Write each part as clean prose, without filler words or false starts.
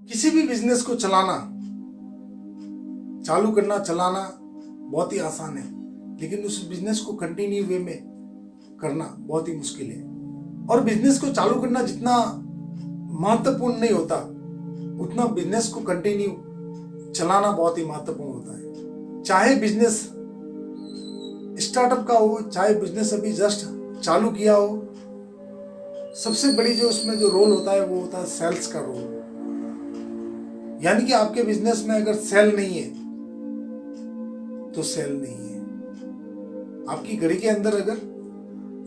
किसी भी बिजनेस को चालू करना चलाना बहुत ही आसान है, लेकिन उस बिजनेस को कंटिन्यू वे में करना बहुत ही मुश्किल है। और बिजनेस को चालू करना जितना महत्वपूर्ण नहीं होता, उतना बिजनेस को कंटिन्यू चलाना बहुत ही महत्वपूर्ण होता है। चाहे बिजनेस स्टार्टअप का हो, चाहे बिजनेस अभी जस्ट चालू किया हो, सबसे बड़ी जो उसमें जो रोल होता है वो होता है सेल्स का रोल। यानी कि आपके बिजनेस में अगर सेल नहीं है तो सेल नहीं है। आपकी घड़ी के अंदर अगर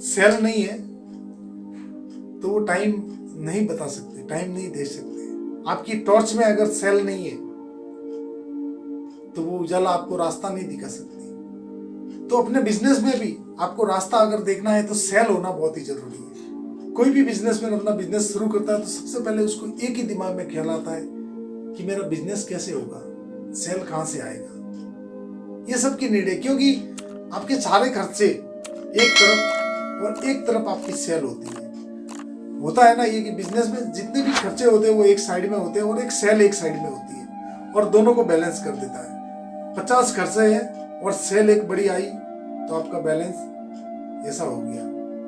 सेल नहीं है तो वो टाइम नहीं बता सकते, टाइम नहीं दे सकते। आपकी टॉर्च में अगर सेल नहीं है तो वो उजाला आपको रास्ता नहीं दिखा सकती। तो अपने बिजनेस में भी आपको रास्ता अगर देखना है तो सेल होना बहुत ही जरूरी है। कोई भी बिजनेसमैन अपना बिजनेस शुरू करता है तो सबसे पहले उसको एक ही दिमाग में ख्याल आता है कि मेरा बिजनेस कैसे होगा, सेल कहां से आएगा। ये सब की नीड है, क्योंकि आपके सारे खर्चे एक तरफ और एक तरफ आपकी सेल होती है। होता है ना ये कि बिजनेस में जितने भी खर्चे होते हैं वो एक साइड में होते हैं और एक सेल एक साइड में होती है, और दोनों को बैलेंस कर देता है। 50 खर्चे हैं और सेल एक बड़ी आई तो आपका बैलेंस ऐसा हो गया।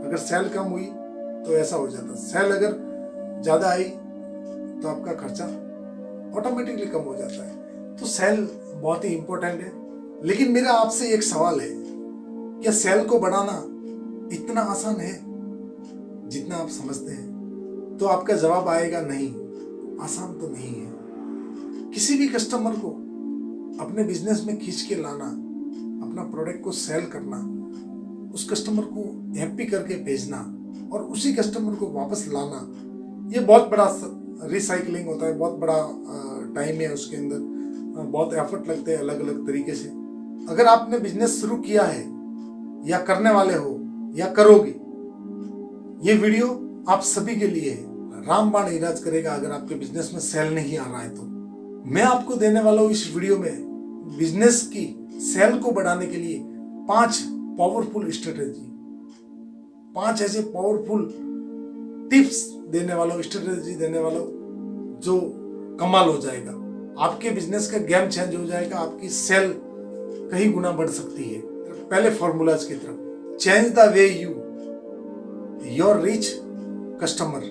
अगर सेल कम हुई तो ऐसा हो जाता, सेल अगर ज्यादा आई तो आपका खर्चा ऑटोमेटिकली कम हो जाता है। तो सेल बहुत ही इंपॉर्टेंट है। लेकिन मेरा आपसे एक सवाल है, क्या सेल को बढ़ाना इतना आसान है जितना आप समझते हैं? तो आपका जवाब आएगा नहीं, आसान तो नहीं है। किसी भी कस्टमर को अपने बिजनेस में खींच के लाना, अपना प्रोडक्ट को सेल करना, उस कस्टमर को हैप्पी करके भेजना और उसी कस्टमर को वापस लाना, ये बहुत बड़ा रिसाइकलिंग होता है, बहुत बड़ा टाइम है उसके अंदर, बहुत एफर्ट लगते हैं अलग अलग तरीके से। अगर आपने बिजनेस शुरू किया है या करने वाले हो या करोगे, ये वीडियो आप सभी के लिए है। रामबाण इलाज करेगा अगर आपके बिजनेस में सेल नहीं आ रहा है तो। मैं आपको देने वाला हूं इस वीडियो में बिजनेस की सेल को बढ़ाने के लिए 5 पावरफुल स्ट्रेटेजी, 5 ऐसे पावरफुल टिप्स देने वाला हूं, स्ट्रेटेजी देने वाला हूं जो कमाल हो जाएगा। आपके बिजनेस का गेम चेंज हो जाएगा, आपकी सेल कई गुना बढ़ सकती है। पहले फॉर्मूलाज की तरफ, change the way you your rich customer.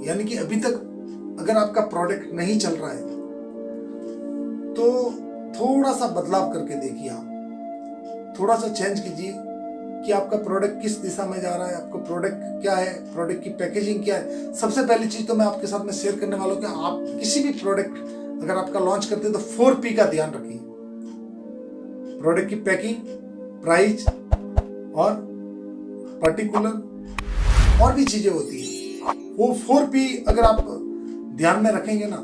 यानी कि अभी तक अगर आपका प्रोडक्ट नहीं चल रहा है तो थोड़ा सा बदलाव करके देखिए, आप थोड़ा सा चेंज कीजिए कि आपका प्रोडक्ट किस दिशा में जा रहा है, आपका प्रोडक्ट क्या है, प्रोडक्ट की पैकेजिंग क्या है। सबसे पहली चीज तो मैं आपके साथ में शेयर करने वाला हूं कि आप किसी भी प्रोडक्ट अगर आपका लॉन्च करते हैं तो 4P का ध्यान रखिए। प्रोडक्ट की पैकिंग, प्राइस और पर्टिकुलर और भी चीजें होती है। वो 4P अगर आप ध्यान में रखेंगे ना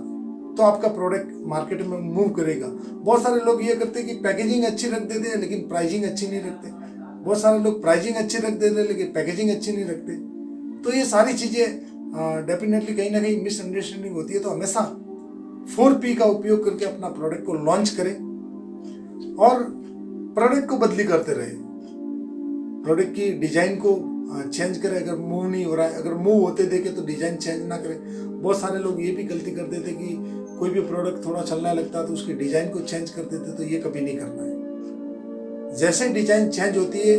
तो आपका प्रोडक्ट मार्केट में मूव करेगा। बहुत सारे लोग ये करते हैं कि पैकेजिंग अच्छी रख देते हैं लेकिन प्राइसिंग अच्छी नहीं रखते। बहुत सारे लोग प्राइसिंग अच्छी रख देते हैं लेकिन पैकेजिंग अच्छी नहीं रखते। तो ये सारी चीजें डेफिनेटली कहीं ना कहीं मिसअंडरस्टैंडिंग होती है। तो हमेशा 4P का उपयोग करके अपना प्रोडक्ट को लॉन्च करें और प्रोडक्ट को बदली करते रहे। प्रोडक्ट की डिजाइन को चेंज करें अगर मूव नहीं हो रहा है, अगर मूव होते देखे तो डिजाइन चेंज ना करें। बहुत सारे लोग ये भी गलती कर देते कि कोई भी प्रोडक्ट थोड़ा चलने लगता तो उसकी डिजाइन को चेंज कर देते, तो ये कभी नहीं करना है। जैसे डिजाइन चेंज होती है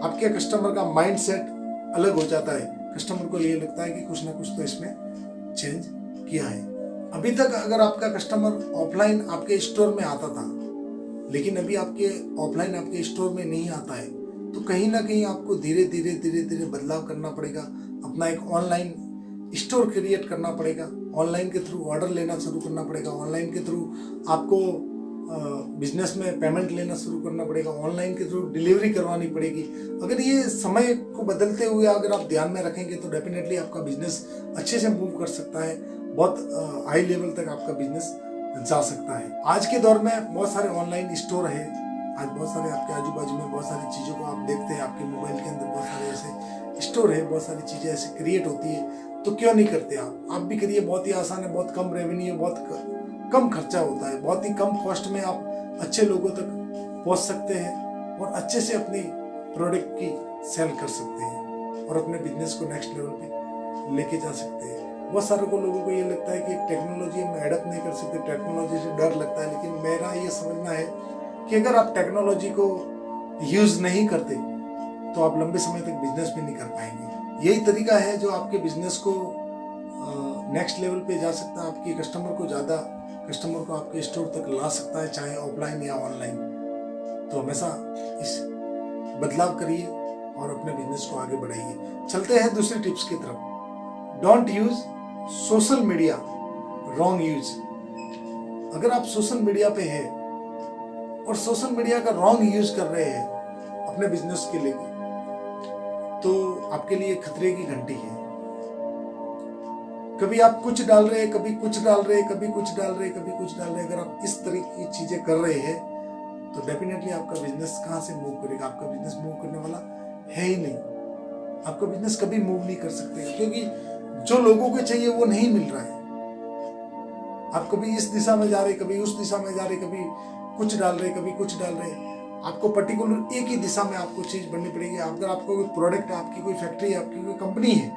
आपके कस्टमर का माइंड सेट अलग हो जाता है। कस्टमर को ये लगता है कि कुछ ना कुछ तो इसमें चेंज किया है। अभी तक अगर आपका कस्टमर ऑफलाइन आपके स्टोर में आता था लेकिन अभी आपके ऑफलाइन आपके स्टोर में नहीं आता है, तो कहीं ना कहीं आपको धीरे धीरे बदलाव करना पड़ेगा। अपना एक ऑनलाइन स्टोर क्रिएट करना पड़ेगा, ऑनलाइन के थ्रू ऑर्डर लेना शुरू करना पड़ेगा, ऑनलाइन के थ्रू आपको बिजनेस में पेमेंट लेना शुरू करना पड़ेगा, ऑनलाइन के थ्रू डिलीवरी करवानी पड़ेगी। अगर ये समय को बदलते हुए अगर आप ध्यान में रखेंगे तो डेफिनेटली आपका बिजनेस अच्छे से मूव कर सकता है, बहुत हाई लेवल तक आपका बिजनेस जा सकता है। आज के दौर में बहुत सारे ऑनलाइन स्टोर है, आज बहुत सारे आपके आजू बाजू में बहुत सारी चीज़ों को आप देखते हैं, आपके मोबाइल के अंदर बहुत सारे ऐसे स्टोर है, बहुत सारी चीज़ें ऐसे क्रिएट होती है। तो क्यों नहीं करते आप भी करिए। बहुत ही आसान है, बहुत कम रेवेन्यू है, बहुत कम खर्चा होता है, बहुत ही कम कॉस्ट में आप अच्छे लोगों तक पहुंच सकते हैं और अच्छे से अपनी प्रोडक्ट की सेल कर सकते हैं और अपने बिजनेस को नेक्स्ट लेवल पे लेके जा सकते हैं। बहुत सारे लोगों को ये लगता है कि टेक्नोलॉजी हम एडप्ट नहीं कर सकते, टेक्नोलॉजी से डर लगता है, लेकिन मेरा ये समझना है कि अगर आप टेक्नोलॉजी को यूज नहीं करते तो आप लंबे समय तक बिजनेस भी नहीं कर पाएंगे। यही तरीका है जो आपके बिजनेस को नेक्स्ट लेवल पे जा सकता है, आपके कस्टमर को आपके स्टोर तक ला सकता है, चाहे ऑफलाइन या ऑनलाइन। तो हमेशा इस बदलाव करिए और अपने बिजनेस को आगे बढ़ाइए। चलते हैं दूसरी टिप्स की तरफ। Don't use social media wrong use. अगर आप सोशल मीडिया पे हैं और सोशल मीडिया का रॉन्ग यूज कर रहे हैं अपने बिजनेस के लिए, तो आपके लिए खतरे की घंटी है। कभी आप कुछ डाल रहे हैं, कभी कुछ डाल रहे हैं, कभी कुछ डाल रहे हैं, कभी कुछ डाल रहे हैं। अगर आप इस तरह की चीजें कर रहे हैं तो डेफिनेटली आपका बिजनेस कहां से मूव करेगा? आपका बिजनेस मूव करने वाला है ही नहीं। आपका बिजनेस कभी मूव नहीं कर सकते, क्योंकि जो लोगों को चाहिए वो नहीं मिल रहा है। आप कभी इस दिशा में जा रहे, कभी उस दिशा में जा रहे, कभी कुछ डाल रहे, कभी कुछ डाल रहे। आपको पर्टिकुलर एक ही दिशा में आपको चीज बढ़नी पड़ेगी। अगर आपको कोई प्रोडक्ट है, आपकी कोई फैक्ट्री है, आपकी कोई कंपनी है,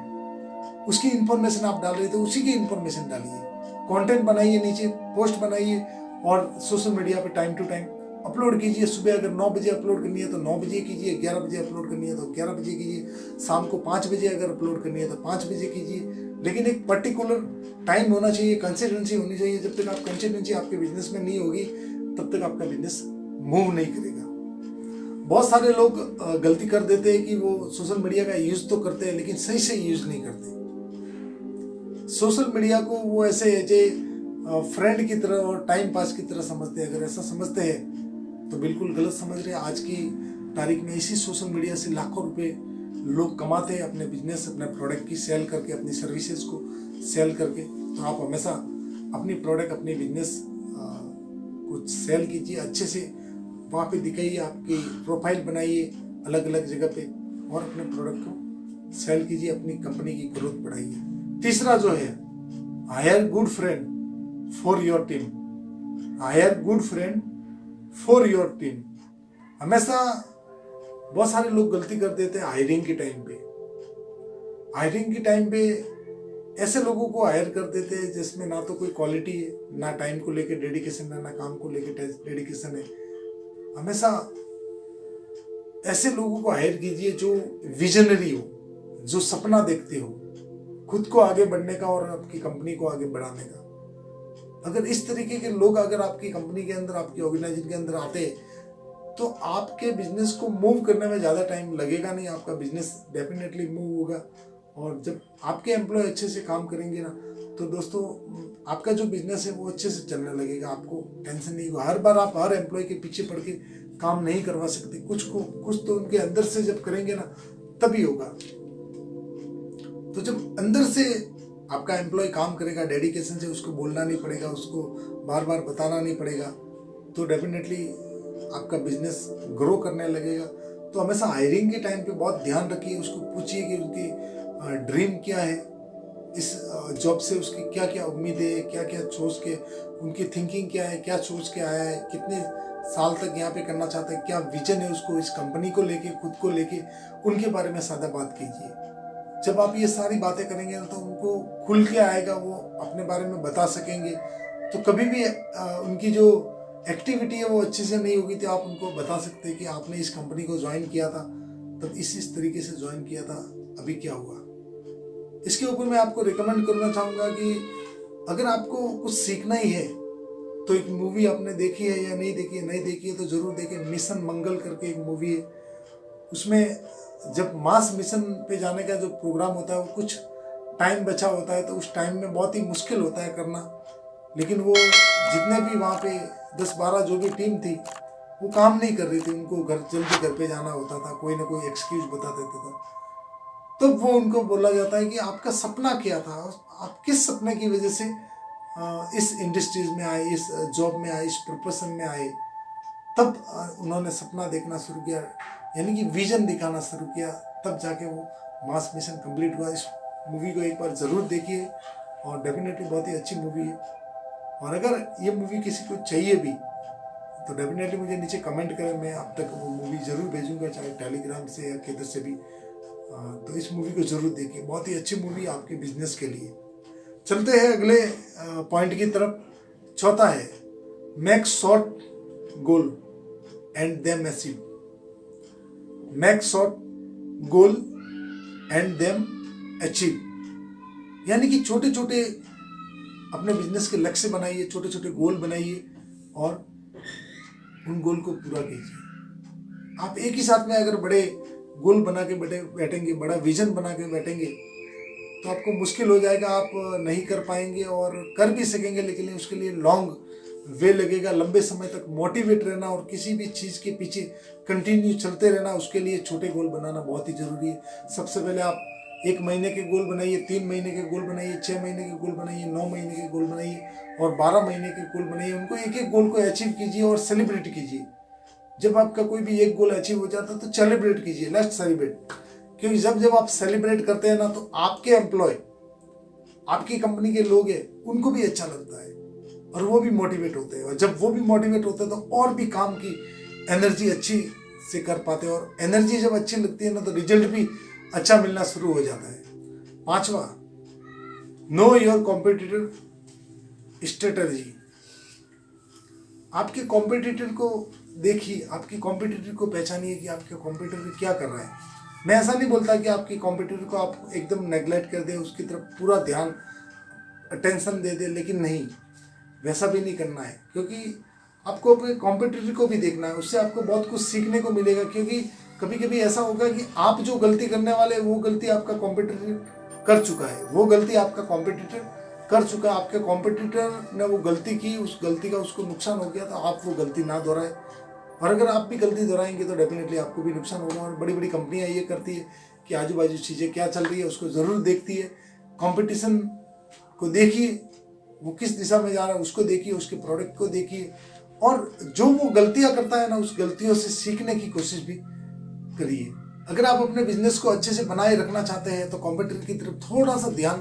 उसकी इंफॉर्मेशन आप डाल रहे तो उसी की इंफॉर्मेशन डालिए, कंटेंट बनाइए, नीचे पोस्ट बनाइए और सोशल मीडिया पे टाइम टू टाइम अपलोड कीजिए। सुबह अगर 9 बजे अपलोड करनी है तो 9 बजे कीजिए, 11 बजे अपलोड करनी है तो 11 बजे कीजिए, शाम को 5 बजे अगर अपलोड करनी है तो 5 बजे कीजिए। लेकिन एक पर्टिकुलर टाइम होना चाहिए, कंसिस्टेंसी होनी चाहिए। जब तक आप कंसिस्टेंसी आपके बिजनेस में नहीं होगी तब तक आपका बिजनेस मूव नहीं करेगा। बहुत सारे लोग गलती कर देते हैं कि वो सोशल मीडिया का यूज तो करते हैं लेकिन सही से यूज नहीं करते। सोशल मीडिया को वो ऐसे फ्रेंड की तरह और टाइम पास की तरह समझते हैं। अगर ऐसा समझते हैं तो बिल्कुल गलत समझ रहे हैं। आज की तारीख में इसी सोशल मीडिया से लाखों रुपए लोग कमाते हैं अपने बिजनेस, अपने प्रोडक्ट की सेल करके, अपनी सर्विसेज को सेल करके। तो आप हमेशा अपनी प्रोडक्ट, अपनी बिजनेस को सेल कीजिए, अच्छे से वहाँ पे दिखाइए, आपकी प्रोफाइल बनाइए अलग अलग जगह पे और अपने प्रोडक्ट को सेल कीजिए, अपनी कंपनी की ग्रोथ बढ़ाइए। तीसरा जो है, hire good friend for your team. Hire good friend for your team. हमेशा बहुत सारे लोग गलती कर देते हैं हायरिंग के टाइम पे। हायरिंग के टाइम पे ऐसे लोगों को हायर कर देते हैं जिसमें ना तो कोई क्वालिटी है, ना टाइम को लेके डेडिकेशन है, ना काम को लेके डेडिकेशन है। हमेशा ऐसे लोगों को हायर कीजिए जो विजनरी हो, जो सपना देखते हो खुद को आगे बढ़ने का और आपकी कंपनी को आगे बढ़ाने का। अगर इस तरीके के लोग अगर आपकी कंपनी के अंदर, आपकी ऑर्गेनाइजेशन के अंदर आते तो आपके बिजनेस को मूव करने में ज़्यादा टाइम लगेगा नहीं, आपका बिजनेस डेफिनेटली मूव होगा। और जब आपके एम्प्लॉय अच्छे से काम करेंगे ना तो दोस्तों आपका जो बिजनेस है वो अच्छे से चलने लगेगा, आपको टेंशन नहीं होगा। हर बार आप हर एम्प्लॉय के पीछे पड़ के काम नहीं करवा सकते, कुछ तो उनके अंदर से जब करेंगे ना तभी होगा। तो जब अंदर से आपका एम्प्लॉय काम करेगा डेडिकेशन से, उसको बोलना नहीं पड़ेगा, उसको बार बार बताना नहीं पड़ेगा, तो डेफिनेटली आपका बिजनेस ग्रो करने लगेगा। तो हमेशा हायरिंग के टाइम पे बहुत ध्यान रखिए, उसको पूछिए कि उनकी ड्रीम क्या है, इस जॉब से उसकी क्या क्या उम्मीदें है, क्या क्या सोच के उनकी थिंकिंग क्या है, क्या सोच के आया है, कितने साल तक यहाँ पे करना चाहते हैं, क्या विजन है उसको इस कंपनी को लेके, खुद को लेके, उनके बारे में सादा बात कीजिए। जब आप ये सारी बातें करेंगे तो उनको खुल के आएगा, वो अपने बारे में बता सकेंगे। तो कभी भी उनकी जो एक्टिविटी है वो अच्छे से नहीं होगी तो आप उनको बता सकते हैं कि आपने इस कंपनी को ज्वाइन किया था तब इस तरीके से ज्वाइन किया था, अभी क्या हुआ। इसके ऊपर मैं आपको रिकमेंड करना चाहूँगा कि अगर आपको कुछ सीखना ही है तो एक मूवी आपने देखी है या नहीं देखी है, नहीं देखी है तो जरूर देखें। मिशन मंगल करके एक मूवी है, उसमें जब मार्स मिशन पे जाने का जो प्रोग्राम होता है वो कुछ टाइम बचा होता है तो उस टाइम में बहुत ही मुश्किल होता है करना, लेकिन वो जितने भी वहाँ पे 10-12 जो भी टीम थी वो काम नहीं कर रही थी, उनको जल्दी घर पे जाना होता था, कोई ना कोई एक्सक्यूज बता देता था। तो वो उनको बोला जाता है कि आपका सपना क्या था, आप किस सपने की वजह से इस इंडस्ट्रीज में आए, इस जॉब में आए, इस प्रोफेशन में आए। तब उन्होंने सपना देखना शुरू किया, यानी कि विजन दिखाना शुरू किया, तब जाके वो मास मिशन कंप्लीट हुआ। इस मूवी को एक बार ज़रूर देखिए और डेफिनेटली बहुत ही अच्छी मूवी है। और अगर ये मूवी किसी को चाहिए भी तो डेफिनेटली मुझे नीचे कमेंट करें, मैं अब तक वो मूवी ज़रूर भेजूंगा, चाहे टेलीग्राम से या किधर से भी। तो इस मूवी को ज़रूर देखिए, बहुत ही अच्छी मूवी आपके बिजनेस के लिए। चलते हैं अगले पॉइंट की तरफ। चौथा है make short goal and them achieve. Make short goal and them achieve, यानी कि छोटे छोटे अपने बिजनेस के लक्ष्य बनाइए, छोटे छोटे गोल बनाइए और उन गोल को पूरा कीजिए। आप एक ही साथ में अगर बड़े गोल बना के बैठेंगे, बड़ा विजन बना के बैठेंगे, तो आपको मुश्किल हो जाएगा, आप नहीं कर पाएंगे। और कर भी सकेंगे लेकिन उसके लिए लॉन्ग वे लगेगा, लंबे समय तक मोटिवेट रहना और किसी भी चीज़ के पीछे कंटिन्यू चलते रहना, उसके लिए छोटे गोल बनाना बहुत ही ज़रूरी है। सबसे पहले आप 1 महीने के गोल बनाइए, 3 महीने के गोल बनाइए, 6 महीने के गोल बनाइए, 9 महीने के गोल बनाइए और 12 महीने के गोल बनाइए। उनको एक एक गोल को अचीव कीजिए और सेलिब्रेट कीजिए। जब आपका कोई भी एक गोल अचीव हो जाता है तो सेलिब्रेट कीजिए, लेट्स सेलिब्रेट। क्योंकि जब आप सेलिब्रेट करते हैं ना, तो आपके एम्प्लॉय, आपकी कंपनी के लोग हैं, उनको भी अच्छा लगता है और वो भी मोटिवेट होते हैं। और जब वो भी मोटिवेट होते हैं तो और भी काम की एनर्जी अच्छी से कर पाते हैं। और एनर्जी जब अच्छी लगती है ना, तो रिजल्ट भी अच्छा मिलना शुरू हो जाता है। 5वां, नो योर कॉम्पिटिटर स्ट्रेटजी। आपके कॉम्पिटिटर को देखिए, आपकी कॉम्पिटिटर को पहचानिए कि आपके कॉम्पिटिटर क्या कर रहा है। मैं ऐसा नहीं बोलता कि आपकी कॉम्पिटिटर को आप एकदम नेग्लेक्ट कर दें, उसकी तरफ पूरा ध्यान अटेंशन दे दें, लेकिन नहीं, वैसा भी नहीं करना है। क्योंकि आपको अपने कॉम्पिटिटर को भी देखना है, उससे आपको बहुत कुछ सीखने को मिलेगा। क्योंकि कभी कभी ऐसा होगा कि आप जो गलती करने वाले हैं, वो गलती आपका कॉम्पिटिटर कर चुका है, वो गलती आपका कॉम्पिटिटर कर चुका है। आपके कॉम्पिटिटर ने वो गलती की, उस गलती का उसको नुकसान हो गया, तो आप वो गलती ना दोहराए। और अगर आप भी गलती दोहराएंगे तो डेफिनेटली आपको भी नुकसान होगा। और बड़ी बड़ी कंपनियां ये करती है कि आजू बाजू चीज़ें क्या चल रही है उसको ज़रूर देखती है। कंपटीशन को देखिए, वो किस दिशा में जा रहा है उसको देखिए, उसके प्रोडक्ट को देखिए, और जो वो गलतियां करता है ना, उस गलतियों से सीखने की कोशिश भी करिए। अगर आप अपने बिजनेस को अच्छे से बनाए रखना चाहते हैं तो कॉम्पिटिटर की तरफ थोड़ा सा ध्यान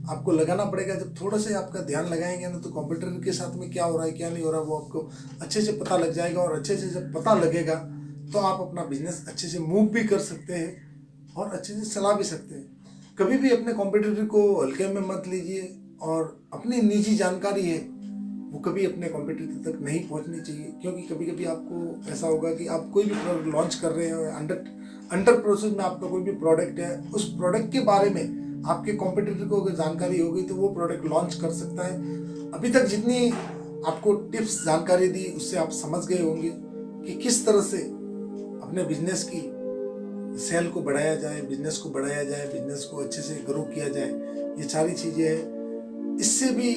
आपको लगाना पड़ेगा। जब थोड़ा से आपका ध्यान लगाएंगे ना, तो कॉम्पिटिटर के साथ में क्या हो रहा है क्या नहीं हो रहा, वो आपको अच्छे से पता लग जाएगा। और अच्छे से जब पता लगेगा तो आप अपना बिजनेस अच्छे से मूव भी कर सकते हैं और अच्छे से चला भी सकते हैं। कभी भी अपने कॉम्पिटिटर को हल्के में मत लीजिए, और अपनी निजी जानकारी है वो कभी अपने कॉम्पिटिटर तक नहीं पहुंचनी चाहिए। क्योंकि कभी कभी आपको ऐसा होगा कि आप कोई भी प्रोडक्ट लॉन्च कर रहे हैं, अंडर प्रोसेस में आपका कोई भी प्रोडक्ट है, उस प्रोडक्ट के बारे में आपके कॉम्पिटिटर को अगर जानकारी होगी तो वो प्रोडक्ट लॉन्च कर सकता है। अभी तक जितनी आपको टिप्स जानकारी दी, उससे आप समझ गए होंगे कि किस तरह से अपने बिजनेस की सेल को बढ़ाया जाए, बिजनेस को बढ़ाया जाए, बिजनेस को अच्छे से ग्रो किया जाए। ये सारी चीज़ें हैं। इससे भी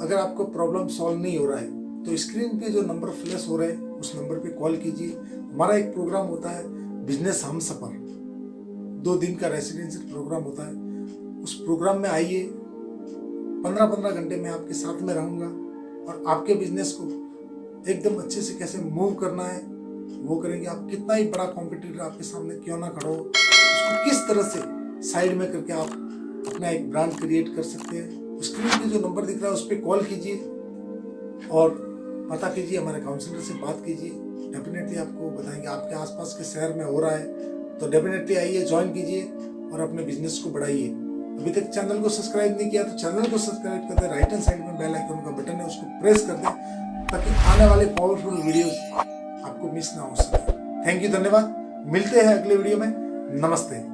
अगर आपको प्रॉब्लम सॉल्व नहीं हो रहा है तो स्क्रीन पे जो नंबर फ्लैश हो रहा है उस नंबर पे कॉल कीजिए। हमारा एक प्रोग्राम होता है बिजनेस हम सफर, 2 दिन का रेसिडेंशियल प्रोग्राम होता है। उस प्रोग्राम में आइए, 15-15 घंटे में आपके साथ में रहूँगा और आपके बिजनेस को एकदम अच्छे से कैसे मूव करना है वो करेंगे। आप कितना ही बड़ा कॉम्पिटिटर आपके सामने क्यों ना खड़ा हो, उसको किस तरह से साइड में करके आप अपना एक ब्रांड क्रिएट कर सकते हैं। स्क्रीन पे जो नंबर दिख रहा है उस पर कॉल कीजिए और पता कीजिए, हमारे काउंसलर से बात कीजिए। डेफिनेटली आपको बताएंगे। आपके आसपास के शहर में हो रहा है तो डेफिनेटली आइए, ज्वाइन कीजिए और अपने बिजनेस को बढ़ाइए। अभी तक चैनल को सब्सक्राइब नहीं किया तो चैनल को सब्सक्राइब कर दें। राइट हैंड साइड में बेल आइकन का बटन है, उसको प्रेस कर दें ताकि आने वाले पावरफुल वीडियोस आपको मिस ना हो सके। थैंक यू, धन्यवाद। मिलते हैं अगले वीडियो में। नमस्ते।